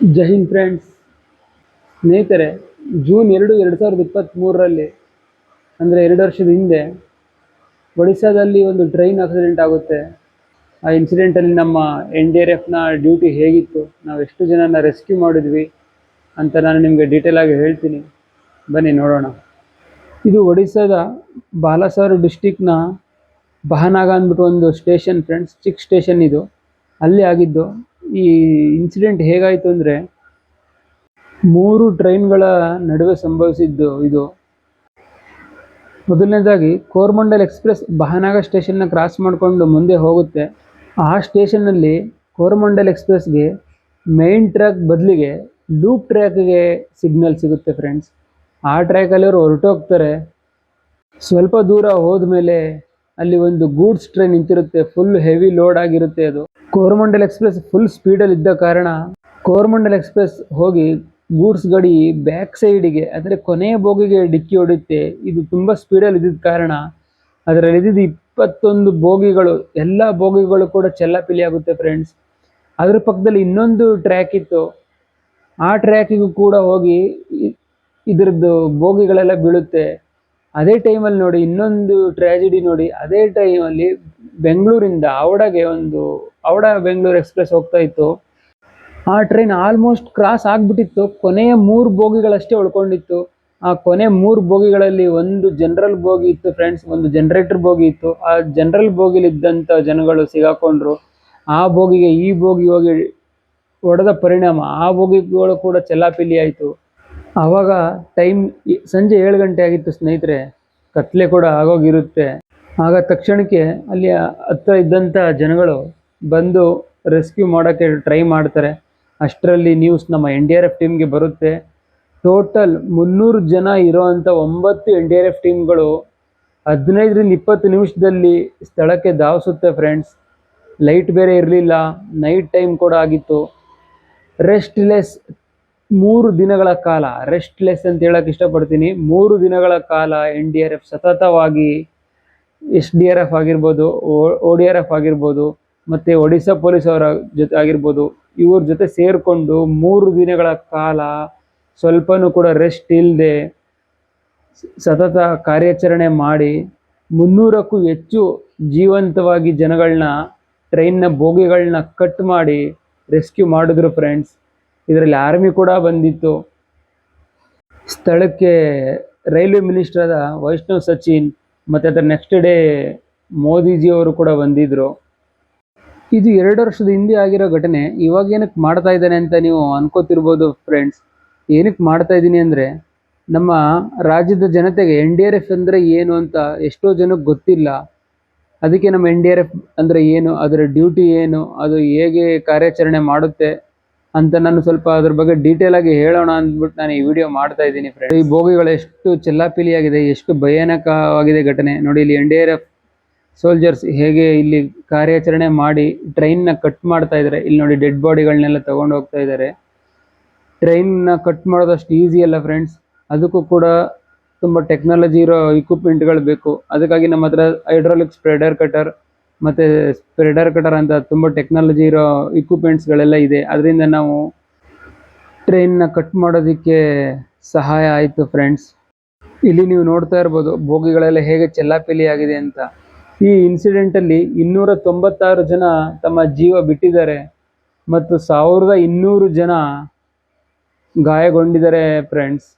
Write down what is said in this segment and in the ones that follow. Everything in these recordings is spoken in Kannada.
ಜೈ ಹಿಂದ್ ಫ್ರೆಂಡ್ಸ್. ಸ್ನೇಹಿತರೆ, ಜೂನ್ 2, 2023ರಲ್ಲಿ ಅಂದರೆ 2 ವರ್ಷದ ಹಿಂದೆ ಒಡಿಸ್ಸಾದಲ್ಲಿ ಒಂದು ಟ್ರೈನ್ ಆಕ್ಸಿಡೆಂಟ್ ಆಗುತ್ತೆ. ಆ ಇನ್ಸಿಡೆಂಟಲ್ಲಿ ನಮ್ಮ NDRFನ ಡ್ಯೂಟಿ ಹೇಗಿತ್ತು, ನಾವು ಎಷ್ಟು ಜನನ ರೆಸ್ಕ್ಯೂ ಮಾಡಿದ್ವಿ ಅಂತ ನಾನು ನಿಮಗೆ ಡೀಟೇಲ್ ಆಗಿ ಹೇಳ್ತೀನಿ. ಬನ್ನಿ ನೋಡೋಣ. ಇದು ಒಡಿಸ್ಸಾದ ಬಾಲಸಾರು ಡಿಸ್ಟಿಕ್ನ ಬಹನಾಗ ಅಂದ್ಬಿಟ್ಟು ಒಂದು ಸ್ಟೇಷನ್ ಫ್ರೆಂಡ್ಸ್, ಚಿಕ್ಕ ಸ್ಟೇಷನ್ ಇದು. ಅಲ್ಲಿ ಆಗಿದ್ದು ಈ ಇನ್ಸಿಡೆಂಟ್ ಹೇಗಾಯಿತು ಅಂದರೆ, 3 ಟ್ರೈನ್ಗಳ ನಡುವೆ ಸಂಭವಿಸಿದ್ದು ಇದು. ಮೊದಲನೇದಾಗಿ ಕೋರಮಂಡಲ್ ಎಕ್ಸ್ಪ್ರೆಸ್ ಬಹನಾಗ ಸ್ಟೇಷನ್ನ ಕ್ರಾಸ್ ಮಾಡಿಕೊಂಡು ಮುಂದೆ ಹೋಗುತ್ತೆ. ಆ ಸ್ಟೇಷನ್ನಲ್ಲಿ ಕೋರಮಂಡಲ್ ಎಕ್ಸ್ಪ್ರೆಸ್ಗೆ ಮೇನ್ ಟ್ರ್ಯಾಕ್ ಬದಲಿಗೆ ಲೂಪ್ ಟ್ರ್ಯಾಕ್ಗೆ ಸಿಗ್ನಲ್ ಸಿಗುತ್ತೆ ಫ್ರೆಂಡ್ಸ್. ಆ ಟ್ರ್ಯಾಕಲ್ಲಿ ಅವರು ಹೊರಟೋಗ್ತಾರೆ. ಸ್ವಲ್ಪ ದೂರ ಹೋದ್ಮೇಲೆ ಅಲ್ಲಿ ಒಂದು ಗೂಡ್ಸ್ ಟ್ರೈನ್ ನಿಂತಿರುತ್ತೆ, ಫುಲ್ ಹೆವಿ ಲೋಡ್ ಆಗಿರುತ್ತೆ. ಅದು ಕೋರಮಂಡಲ್ ಎಕ್ಸ್ಪ್ರೆಸ್ ಫುಲ್ ಸ್ಪೀಡಲ್ಲಿ ಇದ್ದ ಕಾರಣ ಕೋರಮಂಡಲ್ ಎಕ್ಸ್ಪ್ರೆಸ್ ಹೋಗಿ ಗೂಡ್ಸ್ ಗಾಡಿ ಬ್ಯಾಕ್ ಸೈಡಿಗೆ ಅಂದರೆ ಕೊನೆಯ ಬೋಗಿಗೆ ಡಿಕ್ಕಿ ಹೊಡೆಯುತ್ತೆ. ಇದು ತುಂಬ ಸ್ಪೀಡಲ್ಲಿ ಇದ್ದಿದ್ದ ಕಾರಣ ಅದರಲ್ಲಿ ಇದ್ದಿದ್ದು 21 ಬೋಗಿಗಳು, ಎಲ್ಲ ಬೋಗಿಗಳು ಕೂಡ ಚೆಲ್ಲಾಪಿಲ್ಲಿ ಆಗುತ್ತೆ ಫ್ರೆಂಡ್ಸ್. ಅದ್ರ ಪಕ್ಕದಲ್ಲಿ ಇನ್ನೊಂದು ಟ್ರ್ಯಾಕ್ ಇತ್ತು, ಆ ಟ್ರ್ಯಾಕಿಗೂ ಕೂಡ ಹೋಗಿ ಇದರದ್ದು ಬೋಗಿಗಳೆಲ್ಲ ಬೀಳುತ್ತೆ. ಅದೇ ಟೈಮಲ್ಲಿ ನೋಡಿ ಇನ್ನೊಂದು ಟ್ರ್ಯಾಜಿಡಿ ನೋಡಿ, ಅದೇ ಟೈಮಲ್ಲಿ ಬೆಂಗಳೂರಿಂದ ಹವಡಾ ಬೆಂಗಳೂರು ಎಕ್ಸ್ಪ್ರೆಸ್ ಹೋಗ್ತಾ ಇತ್ತು. ಆ ಟ್ರೈನ್ ಆಲ್ಮೋಸ್ಟ್ ಕ್ರಾಸ್ ಆಗಿಬಿಟ್ಟಿತ್ತು, ಕೊನೆಯ 3 ಬೋಗಿಗಳಷ್ಟೇ ಉಳ್ಕೊಂಡಿತ್ತು. ಆ ಕೊನೆ 3 ಬೋಗಿಗಳಲ್ಲಿ ಒಂದು ಜನರಲ್ ಬೋಗಿ ಇತ್ತು ಫ್ರೆಂಡ್ಸ್, ಒಂದು ಜನರೇಟರ್ ಬೋಗಿ ಇತ್ತು. ಆ ಜನರಲ್ ಬೋಗಿಲಿದ್ದಂಥ ಜನಗಳು ಸಿಗಾಕೊಂಡ್ರು. ಆ ಬೋಗಿಗೆ ಈ ಬೋಗಿ ಹೋಗಿ ಹೊಡೆದ ಪರಿಣಾಮ ಆ ಬೋಗಿಗಳು ಕೂಡ ಚೆಲ್ಲಾಪಿಲ್ಲಿ ಆಯಿತು. ಆವಾಗ ಟೈಮ್ ಸಂಜೆ 7 ಗಂಟೆ ಆಗಿತ್ತು ಸ್ನೇಹಿತರೆ, ಕತ್ಲೆ ಕೂಡ ಆಗೋಗಿರುತ್ತೆ. ಆಗ ತಕ್ಷಣಕ್ಕೆ ಅಲ್ಲಿ ಹತ್ರ ಇದ್ದಂಥ ಜನಗಳು ಬಂದು ರೆಸ್ಕ್ಯೂ ಮಾಡೋಕ್ಕೆ ಟ್ರೈ ಮಾಡ್ತಾರೆ. ಅಷ್ಟರಲ್ಲಿ ನ್ಯೂಸ್ ನಮ್ಮ NDRF ಟೀಮ್ಗೆ ಬರುತ್ತೆ. ಟೋಟಲ್ 300 ಜನ ಇರೋವಂಥ 9 NDRF ಟೀಮ್ಗಳು 15-20 ನಿಮಿಷದಲ್ಲಿ ಸ್ಥಳಕ್ಕೆ ಧಾವಿಸುತ್ತೆ ಫ್ರೆಂಡ್ಸ್. ಲೈಟ್ ಬೇರೆ ಇರಲಿಲ್ಲ, ನೈಟ್ ಟೈಮ್ ಕೂಡ ಆಗಿತ್ತು. ರೆಸ್ಟ್ಲೆಸ್ 3 ದಿನಗಳ ಕಾಲ, ರೆಸ್ಟ್ಲೆಸ್ ಅಂತ ಹೇಳಕ್ಕೆ ಇಷ್ಟಪಡ್ತೀನಿ. 3 ದಿನಗಳ ಕಾಲ NDRF ಸತತವಾಗಿ SDRF ಆಗಿರ್ಬೋದು, ODRF ಆಗಿರ್ಬೋದು, ಮತ್ತು ಒಡಿಸ್ಸಾ ಪೊಲೀಸ್ ಅವರ ಜೊತೆ ಆಗಿರ್ಬೋದು, ಇವ್ರ ಜೊತೆ ಸೇರಿಕೊಂಡು 3 ದಿನಗಳ ಕಾಲ ಸ್ವಲ್ಪನೂ ಕೂಡ ರೆಸ್ಟ್ ಇಲ್ಲದೆ ಸತತ ಕಾರ್ಯಾಚರಣೆ ಮಾಡಿ 300ಕ್ಕೂ ಹೆಚ್ಚು ಜೀವಂತವಾಗಿ ಜನಗಳನ್ನ, ಟ್ರೈನ್ನ ಬೋಗಿಗಳನ್ನ ಕಟ್ ಮಾಡಿ ರೆಸ್ಕ್ಯೂ ಮಾಡಿದ್ರು ಫ್ರೆಂಡ್ಸ್. ಇದರಲ್ಲಿ ಆರ್ಮಿ ಕೂಡ ಬಂದಿತ್ತು. ಸ್ಥಳಕ್ಕೆ ರೈಲ್ವೆ ಮಿನಿಸ್ಟರ್ ಆದ ವೈಷ್ಣವ್ ಸಚಿನ್ ಮತ್ತು ಅದರ ನೆಕ್ಸ್ಟ್ ಡೇ ಮೋದಿಜಿಯವರು ಕೂಡ ಬಂದಿದ್ದರು. ಇದು 2 ವರ್ಷದ ಹಿಂದೆ ಆಗಿರೋ ಘಟನೆ. ಇವಾಗ ಏನಕ್ಕೆ ಮಾಡ್ತಾ ಇದ್ದಾನೆ ಅಂತ ನೀವು ಅನ್ಕೋತಿರ್ಬೋದು ಫ್ರೆಂಡ್ಸ್. ಏನಕ್ಕೆ ಮಾಡ್ತಾ ಇದ್ದೀನಿ ಅಂದರೆ, ನಮ್ಮ ರಾಜ್ಯದ ಜನತೆಗೆ NDRF ಅಂದರೆ ಏನು ಅಂತ ಎಷ್ಟೋ ಜನಕ್ಕೆ ಗೊತ್ತಿಲ್ಲ. ಅದಕ್ಕೆ ನಮ್ಮ NDRF ಅಂದರೆ ಏನು, ಅದರ ಡ್ಯೂಟಿ ಏನು, ಅದು ಹೇಗೆ ಕಾರ್ಯಾಚರಣೆ ಮಾಡುತ್ತೆ ಅಂತ ನಾನು ಸ್ವಲ್ಪ ಅದ್ರ ಬಗ್ಗೆ ಡೀಟೇಲ್ ಆಗಿ ಹೇಳೋಣ ಅಂದ್ಬಿಟ್ಟು ನಾನು ಈ ವಿಡಿಯೋ ಮಾಡ್ತಾ ಇದ್ದೀನಿ ಫ್ರೆಂಡ್ಸ್. ಈ ಬೋಗಿಗಳು ಎಷ್ಟು ಚೆಲ್ಲಾಪಿಲಿಯಾಗಿದೆ, ಎಷ್ಟು ಭಯಾನಕವಾಗಿದೆ ಘಟನೆ ನೋಡಿ. ಇಲ್ಲಿ NDRF ಸೋಲ್ಜರ್ಸ್ ಹೇಗೆ ಇಲ್ಲಿ ಕಾರ್ಯಾಚರಣೆ ಮಾಡಿ ಟ್ರೈನ್ನ ಕಟ್ ಮಾಡ್ತಾ ಇದ್ದಾರೆ. ಇಲ್ಲಿ ನೋಡಿ ಡೆಡ್ ಬಾಡಿಗಳನ್ನೆಲ್ಲ ತಗೊಂಡು ಹೋಗ್ತಾ ಇದ್ದಾರೆ. ಟ್ರೈನ್ನ ಕಟ್ ಮಾಡೋದಷ್ಟು ಈಸಿ ಅಲ್ಲ ಫ್ರೆಂಡ್ಸ್, ಅದಕ್ಕೂ ಕೂಡ ತುಂಬ ಟೆಕ್ನಾಲಜಿ ಇರೋ ಇಕ್ವಿಪ್ಮೆಂಟ್ಗಳು ಬೇಕು. ಅದಕ್ಕಾಗಿ ನಮ್ಮ ಹತ್ರ ಹೈಡ್ರಾಲಿಕ್ ಸ್ಪ್ರೆಡರ್ ಕಟರ್ ಮತ್ತು ಸ್ಪ್ರೆಡರ್ ಕಟರ್ ಅಂತ ತುಂಬ ಟೆಕ್ನಾಲಜಿ ಇರೋ ಇಕ್ವಿಪ್ಮೆಂಟ್ಸ್ಗಳೆಲ್ಲ ಇದೆ. ಅದರಿಂದ ನಾವು ಟ್ರೈನ್ನ ಕಟ್ ಮಾಡೋದಕ್ಕೆ ಸಹಾಯ ಆಯಿತು ಫ್ರೆಂಡ್ಸ್. ಇಲ್ಲಿ ನೀವು ನೋಡ್ತಾ ಇರ್ಬೋದು ಬೋಗಿಗಳೆಲ್ಲ ಹೇಗೆ ಚೆಲ್ಲಾಪಿಲಿ ಆಗಿದೆ ಅಂತ. ಈ ಇನ್ಸಿಡೆಂಟಲ್ಲಿ 296 ಜನ ತಮ್ಮ ಜೀವ ಬಿಟ್ಟಿದ್ದಾರೆ ಮತ್ತು 1200 ಜನ ಗಾಯಗೊಂಡಿದ್ದಾರೆ ಫ್ರೆಂಡ್ಸ್.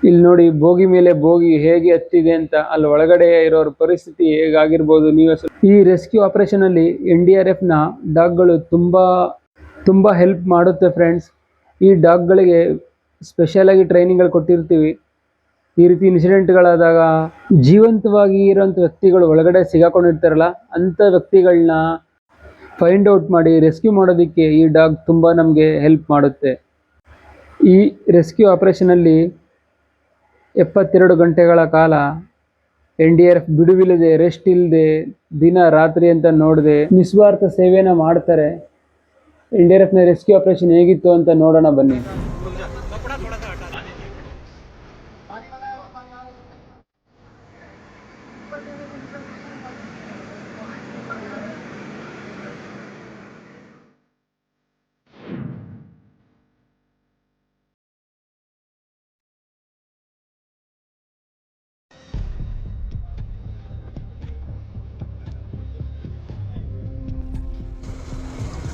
ಇಲ್ಲಿ ನೋಡಿ ಬೋಗಿ ಮೇಲೆ ಬೋಗಿ ಹೇಗೆ ಹತ್ತಿದೆ ಅಂತ, ಅಲ್ಲಿ ಒಳಗಡೆ ಇರೋರ ಪರಿಸ್ಥಿತಿ ಹೇಗಾಗಿರ್ಬೋದು ನೀವೇ. ಈ ರೆಸ್ಕ್ಯೂ ಆಪರೇಷನಲ್ಲಿ NDRFನ ಡಾಗ್ಗಳು ತುಂಬ ಹೆಲ್ಪ್ ಮಾಡುತ್ತೆ ಫ್ರೆಂಡ್ಸ್. ಈ ಡಾಗ್ಗಳಿಗೆ ಸ್ಪೆಷಲಾಗಿ ಟ್ರೈನಿಂಗ್ಗಳು ಕೊಟ್ಟಿರ್ತೀವಿ. ಈ ರೀತಿ ಇನ್ಸಿಡೆಂಟ್ಗಳಾದಾಗ ಜೀವಂತವಾಗಿ ಇರೋಂಥ ವ್ಯಕ್ತಿಗಳು ಒಳಗಡೆ ಸಿಗಾಕೊಂಡಿರ್ತಾರಲ್ಲ, ಅಂಥ ವ್ಯಕ್ತಿಗಳನ್ನ ಫೈಂಡ್ ಔಟ್ ಮಾಡಿ ರೆಸ್ಕ್ಯೂ ಮಾಡೋದಕ್ಕೆ ಈ ಡಾಗ್ ತುಂಬ ನಮಗೆ ಹೆಲ್ಪ್ ಮಾಡುತ್ತೆ. ಈ ರೆಸ್ಕ್ಯೂ ಆಪರೇಷನಲ್ಲಿ 72 ಗಂಟೆಗಳ ಕಾಲ NDRF ಬಿಡುವಿಲ್ಲದೆ, ರೆಸ್ಟ್ ಇಲ್ಲದೆ, ದಿನ ರಾತ್ರಿ ಅಂತ ನೋಡದೆ ನಿಸ್ವಾರ್ಥ ಸೇವೆನ ಮಾಡ್ತಾರೆ. NDRFನ ರೆಸ್ಕ್ಯೂ ಆಪರೇಷನ್ ಹೇಗಿತ್ತು ಅಂತ ನೋಡೋಣ ಬನ್ನಿ.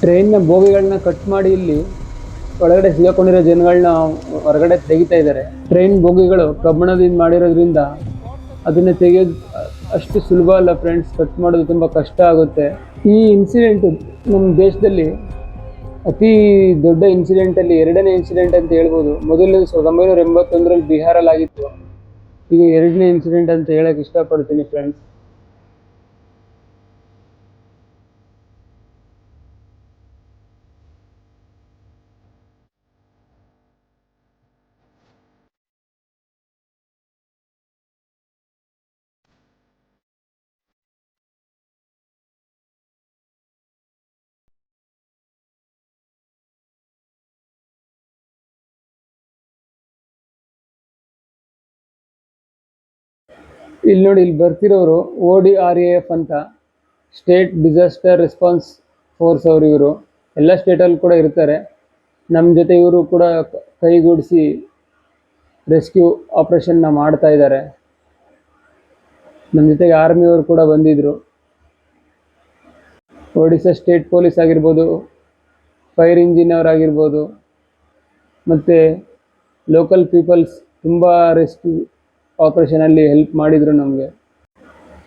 ಟ್ರೈನ್ನ ಬೋಗಿಗಳನ್ನ ಕಟ್ ಮಾಡಿ ಇಲ್ಲಿ ಒಳಗಡೆ ಸಿಗಾಕೊಂಡಿರೋ ಜನಗಳನ್ನ ಹೊರಗಡೆ ತೆಗಿತಾ ಇದ್ದಾರೆ. ಟ್ರೈನ್ ಬೋಗಿಗಳು ಕಬ್ಬಿಣದಿಂದ ಮಾಡಿರೋದ್ರಿಂದ ಅದನ್ನು ತೆಗೆಯೋದು ಅಷ್ಟು ಸುಲಭ ಅಲ್ಲ ಫ್ರೆಂಡ್ಸ್, ಕಟ್ ಮಾಡೋದು ತುಂಬ ಕಷ್ಟ ಆಗುತ್ತೆ. ಈ ಇನ್ಸಿಡೆಂಟ್ ನಮ್ಮ ದೇಶದಲ್ಲಿ ಅತಿ ದೊಡ್ಡ ಇನ್ಸಿಡೆಂಟಲ್ಲಿ ಎರಡನೇ ಇನ್ಸಿಡೆಂಟ್ ಅಂತ ಹೇಳ್ಬೋದು. ಮೊದಲನೇದು 1981ರಲ್ಲಿ ಬಿಹಾರಲ್ಲಿ ಆಗಿತ್ತು. ಇದು ಎರಡನೇ ಇನ್ಸಿಡೆಂಟ್ ಅಂತ ಹೇಳಕ್ಕೆ ಇಷ್ಟಪಡ್ತೀನಿ ಫ್ರೆಂಡ್ಸ್. ಇಲ್ಲಿ ನೋಡಿ, ಇಲ್ಲಿ ಬರ್ತಿರೋರು ODRAF ಅಂತ, ಸ್ಟೇಟ್ ಡಿಸಾಸ್ಟರ್ ರೆಸ್ಪಾನ್ಸ್ ಫೋರ್ಸ್ ಅವರು. ಇವರು ಎಲ್ಲ ಸ್ಟೇಟಲ್ಲಿ ಕೂಡ ಇರ್ತಾರೆ. ನಮ್ಮ ಜೊತೆ ಇವರು ಕೂಡ ಕೈಗೂಡಿಸಿ ರೆಸ್ಕ್ಯೂ ಆಪ್ರೇಷನ್ನ ಮಾಡ್ತಾ ಇದ್ದಾರೆ. ನಮ್ಮ ಜೊತೆಗೆ ಆರ್ಮಿಯವರು ಕೂಡ ಬಂದಿದ್ದರು. ಒಡಿಶಾ ಸ್ಟೇಟ್ ಪೊಲೀಸ್ ಆಗಿರ್ಬೋದು, ಫೈರ್ ಇಂಜಿನ್ ಅವರಾಗಿರ್ಬೋದು, ಮತ್ತು ಲೋಕಲ್ ಪೀಪಲ್ಸ್ ತುಂಬ ರೆಸ್ಕ್ಯೂ ಆಪ್ರೇಷನಲ್ಲಿ ಹೆಲ್ಪ್ ಮಾಡಿದರು ನಮಗೆ.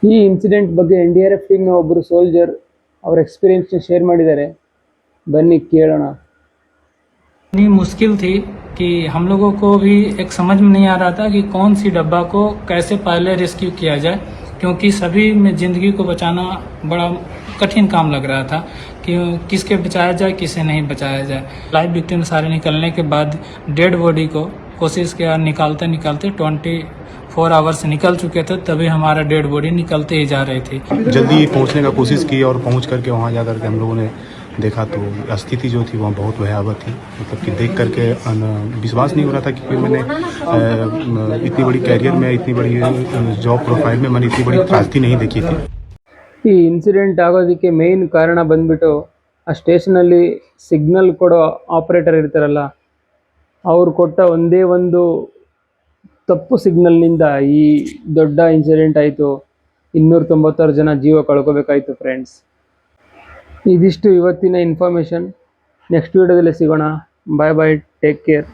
ಈ ಇನ್ಸಿಡೆಂಟ್ ಬಗ್ಗೆ NDRF ಟೀಮ್ನ ಒಬ್ಬರು ಸೋಲ್ಜರ್ ಅವ್ರ ಎಕ್ಸ್ಪೀರಿಯನ್ಸ್ನ ಶೇರ್ ಮಾಡಿದ್ದಾರೆ. ಬನ್ನಿ ಕೇಳೋಣ. इतनी मुश्किल थी कि हम लोगों को भी एक समझ में नहीं आ रहा था कि कौन सी डब्बा को कैसे पहले रेस्क्यू किया जाए, क्योंकि सभी में ज़िंदगी को बचाना बड़ा कठिन काम लग रहा था कि किसके बचाया जाए, किसे नहीं बचाया जाए. लाइव विक्टिम सारे निकलने के बाद डेड बॉडी को कोशिश किया, निकालते निकालते 24 आवर्स निकल चुके थे, तभी हमारा डेड बॉडी निकलते ही जा रही थी. जल्दी पहुंचने का कोशिश की और पहुंच करके वहां जाकर के हम लोगों ने देखा तो स्थिति जो थी वहाँ बहुत भयावह थी. मतलब कि देख करके विश्वास नहीं हो रहा था कि मैंने इतनी बड़ी कैरियर में, इतनी बड़ी जॉब प्रोफाइल में मैंने इतनी बड़ी त्रासदी नहीं देखी थी. ಈ ಇನ್ಸಿಡೆಂಟ್ ಆಗೋದಕ್ಕೆ ಮೇಯ್ನ್ ಕಾರಣ ಬಂದ್ಬಿಟ್ಟು ಆ ಸ್ಟೇಷನಲ್ಲಿ ಸಿಗ್ನಲ್ ಕೊಡೋ ಆಪ್ರೇಟರ್ ಇರ್ತಾರಲ್ಲ, ಅವ್ರು ಕೊಟ್ಟ ಒಂದೇ ಒಂದು ತಪ್ಪು ಸಿಗ್ನಲ್ನಿಂದ ಈ ದೊಡ್ಡ ಇನ್ಸಿಡೆಂಟ್ ಆಯಿತು. 296 ಜನ ಜೀವ ಕಳ್ಕೋಬೇಕಾಯಿತು ಫ್ರೆಂಡ್ಸ್. ಇದಿಷ್ಟು ಇವತ್ತಿನ ಇನ್ಫಾರ್ಮೇಷನ್. ನೆಕ್ಸ್ಟ್ ವೀಡಿಯೋದಲ್ಲಿ ಸಿಗೋಣ. ಬಾಯ್ ಬಾಯ್, ಟೇಕ್ ಕೇರ್.